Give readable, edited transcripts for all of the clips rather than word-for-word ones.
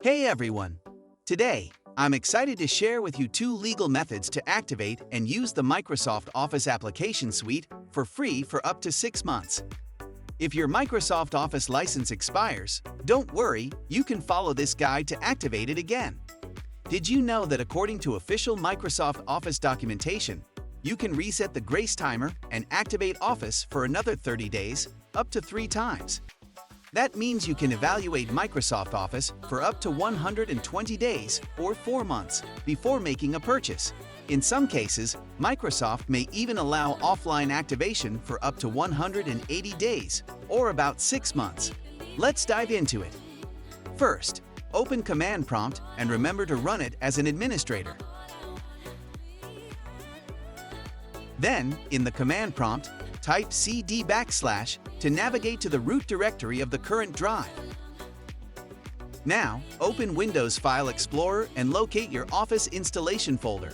Hey everyone! Today, I'm excited to share with you two legal methods to activate and use the Microsoft Office application suite for free for up to 6 months. If your Microsoft Office license expires, don't worry, you can follow this guide to activate it again. Did you know that according to official Microsoft Office documentation, you can reset the grace timer and activate Office for another 30 days, up to 3 times? That means you can evaluate Microsoft Office for up to 120 days or 4 months before making a purchase. In some cases, Microsoft may even allow offline activation for up to 180 days or about 6 months. Let's dive into it. First, open Command Prompt and remember to run it as an administrator. Then, in the Command Prompt, type cd / to navigate to the root directory of the current drive. Now, open Windows File Explorer and locate your Office installation folder.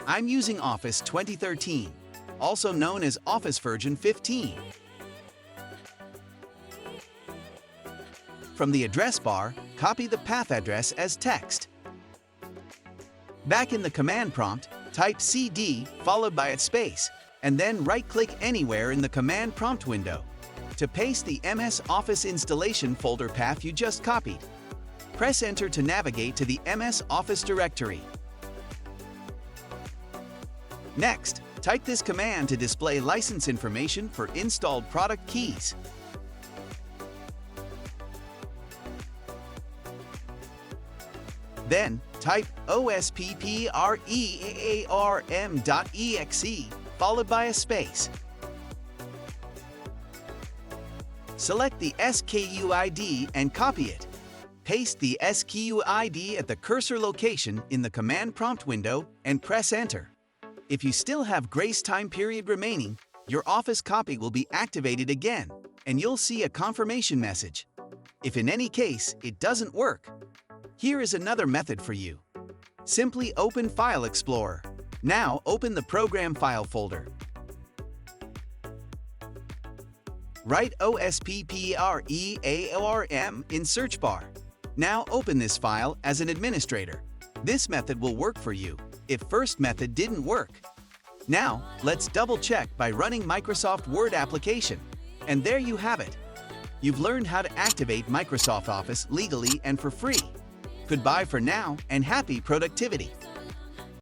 I'm using Office 2013, also known as Office version 15. From the address bar, copy the path address as text. Back in the command prompt, type cd followed by a space, and then right-click anywhere in the command prompt window to paste the MS Office installation folder path you just copied. Press Enter to navigate to the MS Office directory. Next, type this command to display license information for installed product keys. Then, type osppreaarm.exe followed by a space. Select the SKUID and copy it. Paste the SKUID at the cursor location in the command prompt window and press Enter. If you still have grace time period remaining, your Office copy will be activated again, and you'll see a confirmation message. If in any case it doesn't work, here is another method for you. Simply open File Explorer. Now open the Program File folder. Write osppreaarm in search bar. Now open this file as an administrator. This method will work for you if first method didn't work. Now, let's double-check by running Microsoft Word application. And there you have it. You've learned how to activate Microsoft Office legally and for free. Goodbye for now and happy productivity!